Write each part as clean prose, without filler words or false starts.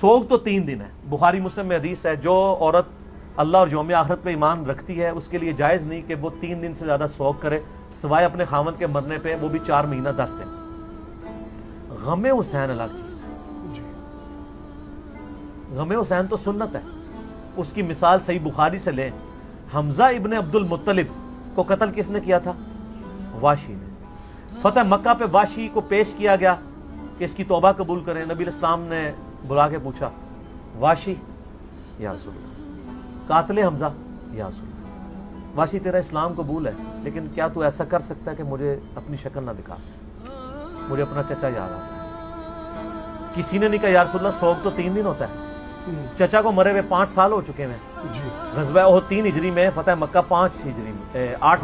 سوگ تو 3 دن ہے. بخاری مسلم میں حدیث ہے جو عورت اللہ اور یوم آخرت پہ ایمان رکھتی ہے اس کے لیے جائز نہیں کہ وہ 3 دن سے زیادہ سوگ کرے سوائے اپنے خاوند کے مرنے پہ, وہ بھی 4 مہینہ 10 دن. غم حسین الگ چیز ہے. غم حسین تو سنت ہے. اس کی مثال صحیح بخاری سے لیں. حمزہ ابن عبد المطلب کو قتل کس نے کیا تھا؟ واشی نے. فتح مکہ پہ واشی کو پیش کیا گیا کہ اس کی توبہ قبول کریں. نبی الاسلام نے بلا کے پوچھا, واشی یا رسول اللہ, قاتل حمزہ یا رسول اللہ, واشی تیرا اسلام قبول ہے لیکن کیا تو ایسا کر سکتا ہے کہ مجھے اپنی شکل نہ دکھا, مجھے اپنا چچا یاد آتا ہے. کسی نے نہیں کہا یا رسول اللہ سوگ تو 3 دن ہوتا ہے. چچا کو مرے ہوئے 5 سال ہو چکے ہیں. غزوہ احد 3 ہجری میں, فتح مکہ 8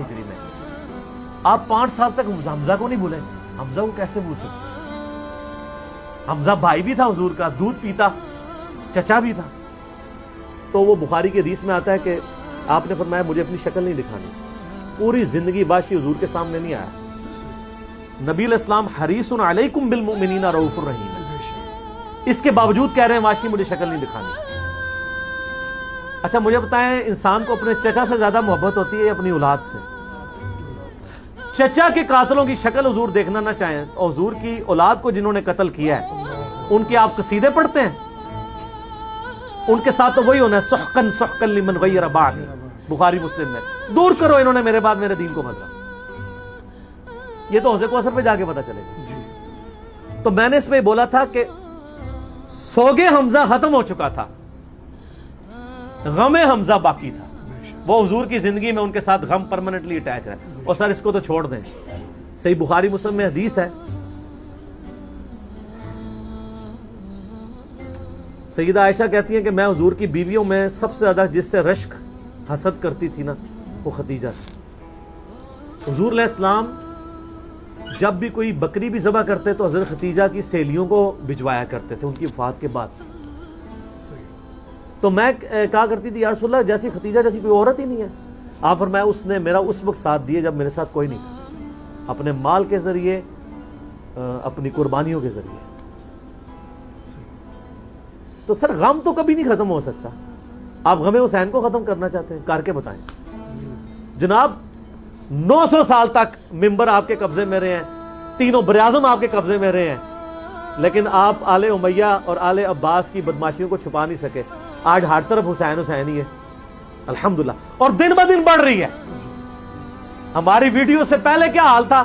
ہجری میں. آپ 5 سال تک حمزہ کو نہیں بھولیں. حمزہ کو کیسے بھول سکتے؟ حمزہ بھائی بھی تھا حضور کا, دودھ پیتا, چچا بھی تھا. تو وہ بخاری کی حدیث میں آتا ہے کہ آپ نے فرمایا مجھے اپنی شکل نہیں دکھانی. پوری زندگی واشی حضور کے سامنے نہیں آیا. نبی علیہ السلام حریص علیکم بالمؤمنین رؤوف الرحیم ہے, اس کے باوجود کہہ رہے ہیں واشی مجھے شکل نہیں دکھانی. اچھا مجھے بتائیں, انسان کو اپنے چچا سے زیادہ محبت ہوتی ہے یا اپنی اولاد سے؟ چچا کے قاتلوں کی شکل حضور دیکھنا نہ چاہیں, اور حضور کی اولاد کو جنہوں نے قتل کیا ہے ان کے آپ قصیدے پڑھتے ہیں؟ ان کے ساتھ تو وہی ہونا ہے, سحقن سحقن لمن غیر بعدی, بخاری مسلم میں. دور کرو انہوں نے میرے بعد میرے دین کو بدلا. یہ تو حوض کوثر پہ جا کے پتا چلے گا. تو میں نے اس میں بولا تھا کہ سوگے حمزہ ختم ہو چکا تھا, غم حمزہ باقی تھا. وہ حضور کی زندگی میں ان کے ساتھ غم پرماننٹلی اٹیچ ہے. اور سر اس کو تو چھوڑ دیں, صحیح بخاری مسلم میں حدیث ہے, سیدہ عائشہ کہتی ہیں کہ میں حضور کی بیویوں میں سب سے زیادہ جس سے رشک حسد کرتی تھی نا وہ خدیجہ تھی. حضور علیہ السلام جب بھی کوئی بکری بھی ذبح کرتے تو حضرت خدیجہ کی سہیلیوں کو بھجوایا کرتے تھے ان کی وفات کے بعد. تو میں کہا کرتی تھی یا رسول اللہ جیسی خدیجہ جیسی کوئی عورت ہی نہیں ہے. آپ فرمایا اس نے میرا اس وقت ساتھ دیے جب میرے ساتھ کوئی نہیں تھا, اپنے مال کے ذریعے, اپنی قربانیوں کے ذریعے. تو سر غم تو کبھی نہیں ختم ہو سکتا. آپ غم حسین کو ختم کرنا چاہتے ہیں, کر کے بتائیں. جناب 900 سال تک ممبر آپ کے قبضے میں رہے ہیں, تینوں براعظم آپ کے قبضے میں رہے ہیں, لیکن آپ آل امیہ اور آل عباس کی بدماشیوں کو چھپا نہیں سکے. آج ہر طرف حسین حسین ہی ہے الحمدللہ, اور دن بہ دن بڑھ رہی ہے. ہماری ویڈیو سے پہلے کیا حال تھا,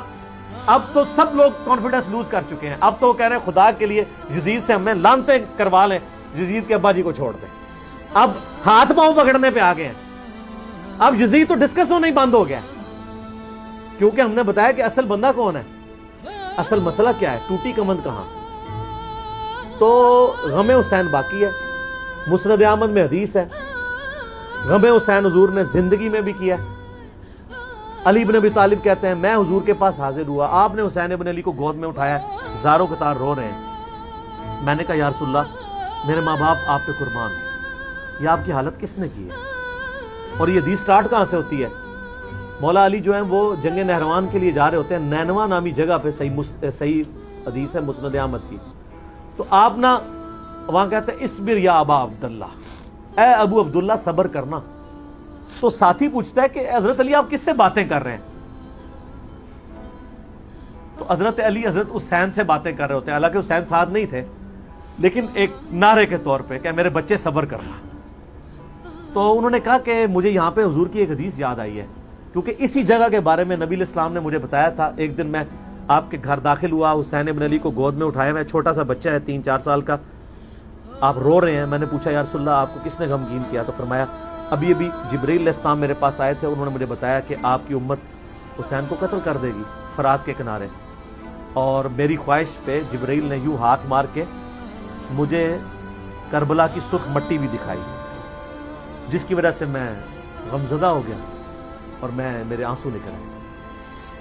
اب تو سب لوگ کانفیڈنس لوز کر چکے ہیں. اب تو وہ کہہ رہے ہیں خدا کے لیے یزید سے ہمیں لعنتیں کروا لیں, یزید کے ابا جی کو چھوڑ دیں. اب ہاتھ پاؤں پکڑنے پہ آ گئے ہیں. اب یزید تو ڈسکس ہونا ہی بند ہو گیا, کیونکہ ہم نے بتایا کہ اصل بندہ کون ہے, اصل مسئلہ کیا ہے, ٹوٹی کمند کہاں. تو غم حسین باقی ہے. مسند احمد میں حدیث ہے, غم حسین حضور نے زندگی میں بھی کیا. علی بن ابی طالب کہتے ہیں میں حضور کے پاس حاضر ہوا, آپ نے حسین ابن علی کو گود میں اٹھایا, زاروں قطار رو رہے ہیں. میں نے کہا یا رسول اللہ میرے ماں باپ آپ پہ قربان ہیں, یہ آپ کی حالت کس نے کی ہے؟ اور یہ حدیث سٹارٹ کہاں سے ہوتی ہے؟ مولا علی جو ہیں وہ جنگ نہروان کے لیے جا رہے ہوتے ہیں, نینوا نامی جگہ پہ, صحیح حدیث ہے مسند احمد کی. تو آپ نا وہاں کہتے ہیں اصبر یا ابا عبداللہ, اے ابو عبداللہ صبر کرنا. تو ساتھی پوچھتا ہے کہ حضرت علی آپ کس سے باتیں کر رہے ہیں؟ تو حضرت علی حضرت حسین سے باتیں کر رہے ہوتے ہیں, حالانکہ حسین ساتھ نہیں تھے, لیکن ایک نعرے کے طور پہ کہ میرے بچے صبر کرنا. تو انہوں نے کہا کہ مجھے یہاں پہ حضور کی ایک حدیث یاد آئی ہے, کیونکہ اسی جگہ کے بارے میں نبی علیہ السلام نے مجھے بتایا تھا. ایک دن میں آپ کے گھر داخل ہوا, حسین ابن علی کو گود میں اٹھایا ہوا ہے, چھوٹا سا بچہ ہے 3-4 سال کا, آپ رو رہے ہیں. میں نے پوچھا یا رسول اللہ آپ کو کس نے غمگین کیا؟ تو فرمایا ابھی جبرائیل علیہ السلام میرے پاس آئے تھے, انہوں نے مجھے بتایا کہ آپ کی امت حسین کو قتل کر دے گی فرات کے کنارے, اور میری خواہش پہ جبرائیل نے یوں ہاتھ مار کے مجھے کربلا کی سرخ مٹی بھی دکھائی, جس کی وجہ سے میں غمزدہ ہو گیا اور میرے آنسو نکل آئے.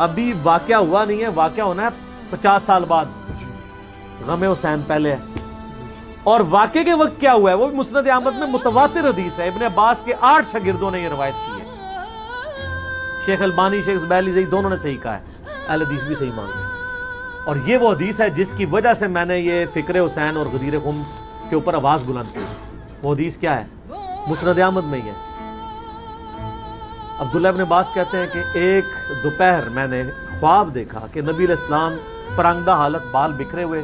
ابھی واقعہ ہوا نہیں ہے, واقعہ ہونا ہے 50 سال بعد. غم حسین پہلے ہے. اور واقعے کے وقت کیا ہوا ہے وہ بھی مسند احمد میں متواتر حدیث ہے. ابن عباس کے 8 شاگردوں نے یہ روایت کی ہے. شیخ البانی, شیخ زبیلی زئی دونوں نے صحیح کہا ہے, اہل حدیث بھی صحیح مانتے ہیں. اور یہ وہ حدیث ہے جس کی وجہ سے میں نے یہ فکر حسین اور غدیر خم کے اوپر آواز بلند کی. وہ حدیث کیا ہے؟ مسند احمد میں ہی ہے. عبداللہ ابن عباس کہتے ہیں کہ ایک دوپہر میں نے خواب دیکھا کہ نبی علیہ السلام پرانگدہ حالت، بال بکھرے ہوئے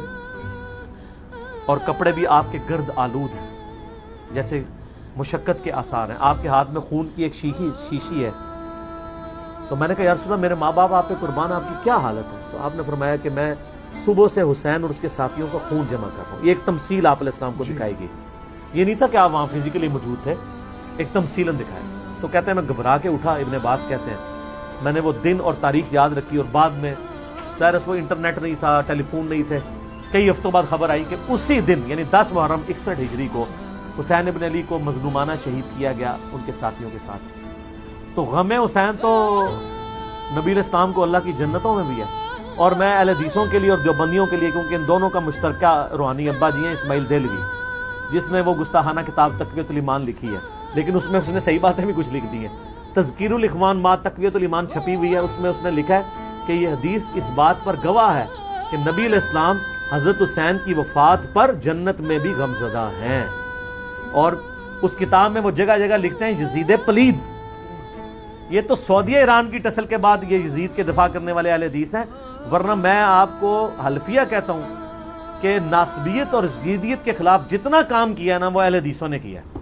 اور کپڑے بھی آپ کے گرد آلود ہیں، جیسے مشقت کے آثار ہیں. آپ کے ہاتھ میں خون کی ایک شیشی ہے. تو میں نے کہا یا رسول اللہ، میرے ماں باپ آپ پہ قربان، آپ کی کیا حالت ہے؟ تو آپ نے فرمایا کہ میں صبح سے حسین اور اس کے ساتھیوں کا خون جمع کر رہا ہوں. یہ ایک تمثیل آپ علیہ السلام کو دکھائی گئی. یہ نہیں تھا کہ آپ وہاں فزیکلی موجود تھے، ایک تمثیلاً دکھایا. تو کہتے ہیں میں گھبرا کے اٹھا. ابن عباس کہتے ہیں میں نے وہ دن اور تاریخ یاد رکھی، اور بعد میں ظاہر وہ انٹرنیٹ نہیں تھا، ٹیلی فون نہیں تھے. کئی ہفتوں بعد خبر آئی کہ اسی دن یعنی 10 محرم 61 ہجری کو حسین ابن علی کو مظلومانہ شہید کیا گیا ان کے ساتھیوں کے ساتھ. تو غم حسین تو نبی علیہ السلام کو اللہ کی جنتوں میں بھی ہے، اور میں اہل حدیثوں کے لیے اور دیوبندیوں کے لیے، کیونکہ ان دونوں کا مشترکہ روحانی ابا جی ہیں اسماعیل دہلوی، جس نے وہ گستاخانہ کتاب تقویۃ الایمان لکھی ہے، لیکن اس میں اس نے صحیح باتیں بھی کچھ لکھ دی ہیں. تذکیر الاخوان ما تقویۃ الایمان چھپی ہوئی ہے، اس میں اس نے لکھا ہے کہ یہ حدیث اس بات پر گواہ ہے کہ نبی علیہ السلام حضرت حسین کی وفات پر جنت میں بھی غمزدہ ہیں. اور اس کتاب میں وہ جگہ جگہ لکھتے ہیں یزید پلید. یہ تو سعودیہ ایران کی ٹسل کے بعد یہ یزید کے دفاع کرنے والے اہل حدیث ہیں، ورنہ میں آپ کو حلفیہ کہتا ہوں کہ ناسبیت اور یزیدیت کے خلاف جتنا کام کیا نا وہ اہل حدیثوں نے کیا ہے.